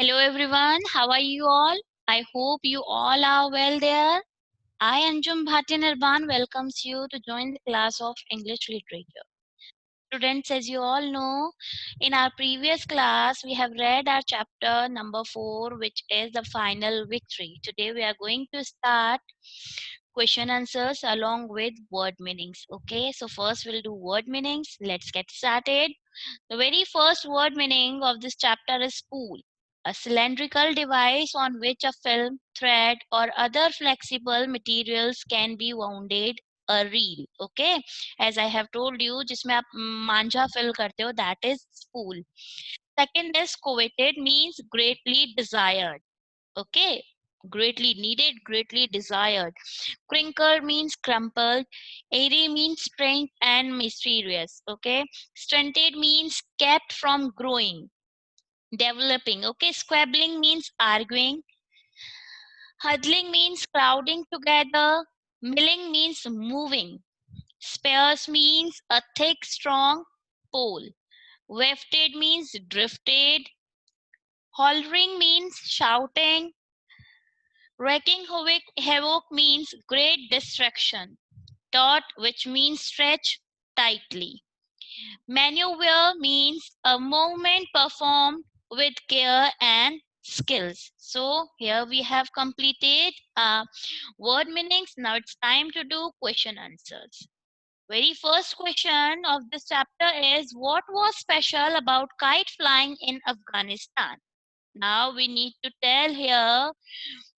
Hello everyone, how are you all? I hope you all are well there. I, Anjum Bhati Nirban, welcomes you to join the class of English Literature. Students, as you all know, in our previous class, we have read our chapter number 4, which is the final victory. Today, we are going to start question answers along with word meanings. Okay, so first we'll do word meanings. Let's get started. The very first word meaning of this chapter is spool, a cylindrical device on which a film, thread, or other flexible materials can be wounded. A reel, okay, as I have told you, जिसमें आप मांझा fill करते हो, that is spool. Second is coveted, means greatly desired, okay, greatly needed, greatly desired. Crinkle means crumpled. Airy means strange and mysterious. Okay. Stunted means kept from growing, developing. Okay. Squabbling means arguing. Huddling means crowding together. Milling means moving. Sparse means a thick, strong pole. Wafted means drifted. Hollering means shouting. Wreaking havoc means great destruction. Taut, which means stretch tightly. Maneuver means a movement performed with care and skills. So here we have completed word meanings. Now it's time to do question answers. Very first question of this chapter is, what was special about kite flying in Afghanistan? Now we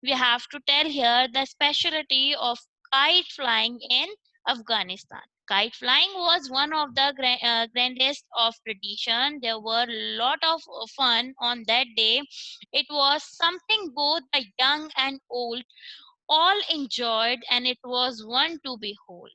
have to tell here the specialty of kite flying in Afghanistan. Kite flying was one of the grandest of tradition. There were a lot of fun on that day. It was something both the young and old all enjoyed, and it was one to behold.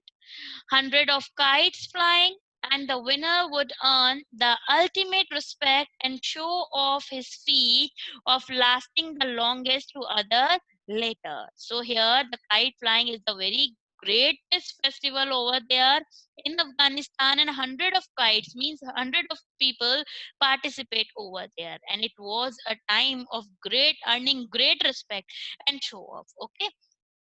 Hundred of kites flying, and the winner would earn the ultimate respect and show off his feat of lasting the longest to others later. So here the kite flying is the very greatest festival over there in Afghanistan, and hundred of kites means hundred of people participate over there, and it was a time of great earning great respect and show off. Okay.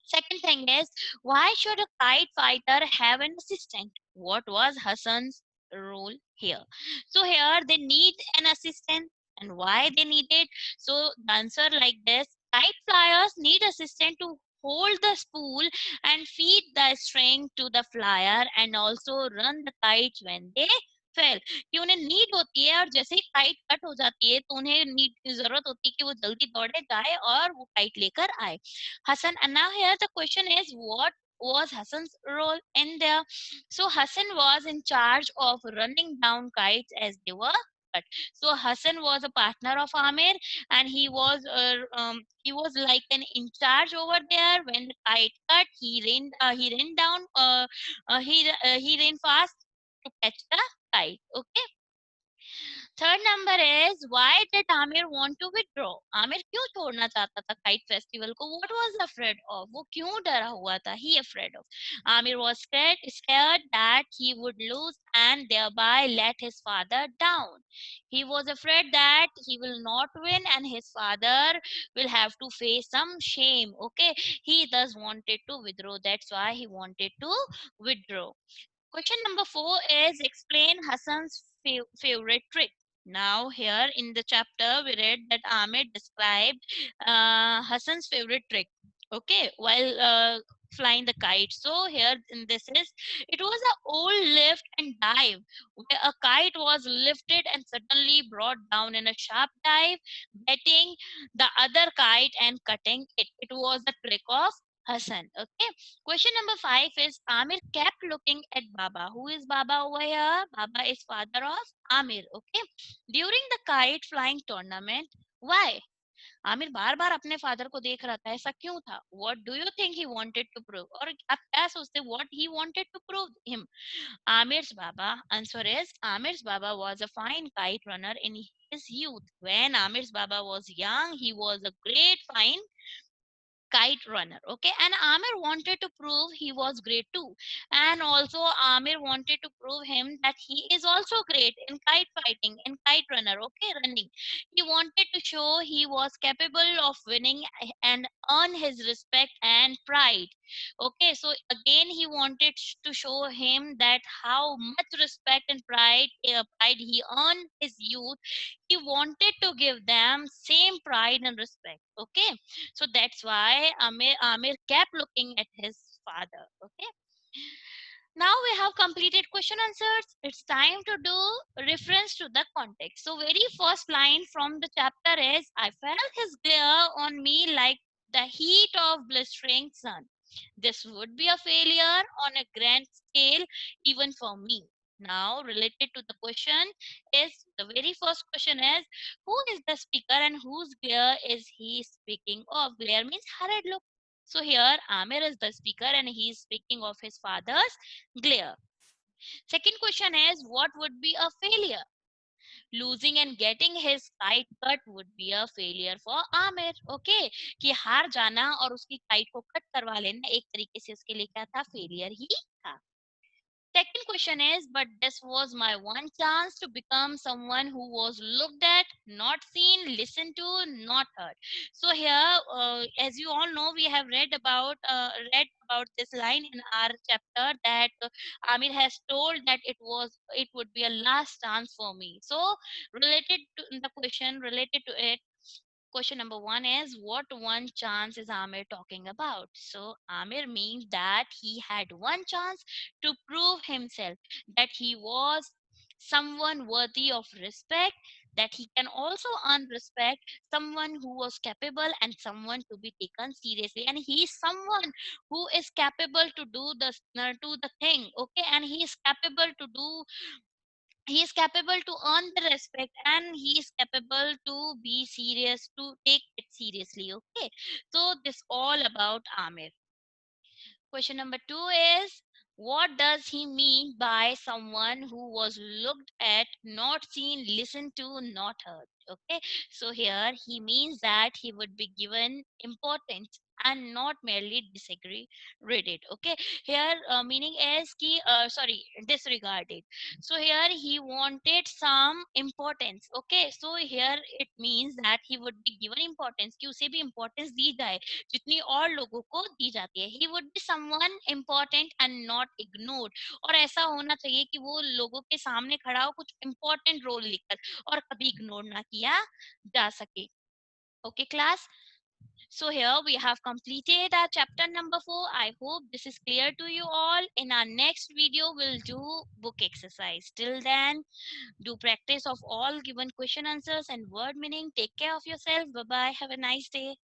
Second thing is, why should a kite fighter have an assistant? What was Hassan's role here? So here they need an assistant, and why they need it? So the answer like this: kite flyers need assistant to hold the spool and feed the string to the flyer and also run the kites when they fail. कि उन्हें need होती है और जैसे ही kite cut हो जाती है तो उन्हें नीड की जरूरत होती है कि वो जल्दी दौड़े जाए और वो काइट लेकर आए. Hassan, and now here the question is, what was Hassan's role in there? So Hassan was in charge of running down kites as they were cut. So Hassan was a partner of Amir, and he was like an in charge over there. When the kite cut, he ran down, he ran fast to catch the kite. Okay. Third number is why did Amir want to withdraw. Amir क्यों छोड़ना चाहता था kite festival को? What was afraid of, वो क्यों डरा हुआ था? He afraid of, Amir was scared that he would lose and thereby let his father down. He was afraid that he will not win and his father will have to face some shame. Okay, he thus wanted to withdraw. That's why he wanted to withdraw. Question number 4 is, explain Hassan's favorite trick. Now, here in the chapter, we read that Ahmed described Hassan's favorite trick. Okay, while flying the kite. So here in this is, it was a old lift and dive where a kite was lifted and suddenly brought down in a sharp dive, betting the other kite and cutting it. It was the trick of Hassan. Okay. Question number 5 is, Amir kept looking at Baba. Who is Baba over here? Baba is father of Amir. Okay. During the kite flying tournament, why? Amir बार बार अपने father को देख रहा था, ऐसा क्यों था? What do you think he wanted to prove? और आप क्या सोचते? What he wanted to prove him? Amir's Baba, answer is, Amir's Baba was a fine kite runner in his youth. When Amir's Baba was young, he was a great fine kite runner. Okay, and Amir wanted to prove he was great too, and also Amir wanted to prove him that he is also great in kite fighting, in kite runner. Okay, running. He wanted to show he was capable of winning and earn his respect and pride. Okay, so again he wanted to show him that how much respect and pride he earned his youth. He wanted to give them same pride and respect. Okay, so that's why Amir kept looking at his father. Okay, now we have completed question answers. It's time to do reference to the context. So very first line from the chapter is, I felt his glare on me like the heat of blistering sun. This would be a failure on a grand scale even for me. Now related to the question is, the very first question is, who is the speaker and whose glare is he speaking of? Glare means hurried look. So here Amir is the speaker and he is speaking of his father's glare. Second question is, what would be a failure? Losing and getting his kite cut would be a failure for Amir. Okay, कि हार जाना और उसकी kite को cut करवा लेना एक तरीके से उसके लिए क्या था, फेलियर ही था. Second question is, but this was my one chance to become someone who was looked at, not seen, listened to, not heard. So here, as you all know, we have read about this line in our chapter that Amir has told that it would be a last chance for me. So related to the question, related to it, question number one is, what one chance is Amir talking about? So Amir means that he had one chance to prove himself, that he was someone worthy of respect, that he can also earn respect, someone who was capable and someone to be taken seriously, and he is someone who is capable to do the thing. Okay, and he is capable to earn the respect, and he is capable to be serious, to take it seriously. Okay, so this all about Amir. Question number two is, what does he mean by someone who was looked at, not seen, listened to, not heard? Okay, so here he means that he would be given importance and not merely disagree read it. Okay, here meaning is ki sorry, disregarded. So here he wanted some importance. Okay, so here it means that he would be given importance, कि उसे भी importance दी जाए जितनी और लोगों को दी जाती है. He would be someone important and not ignored. और ऐसा होना चाहिए कि वो लोगों के सामने खड़ा हो कुछ इम्पोर्टेंट रोल लेकर, और कभी इग्नोर ना किया जा सके. Okay, class. So here we have completed our chapter number 4. I hope this is clear to you all. In our next video, we'll do book exercise. Till then, do practice of all given question answers and word meaning. Take care of yourself. Bye bye. Have a nice day.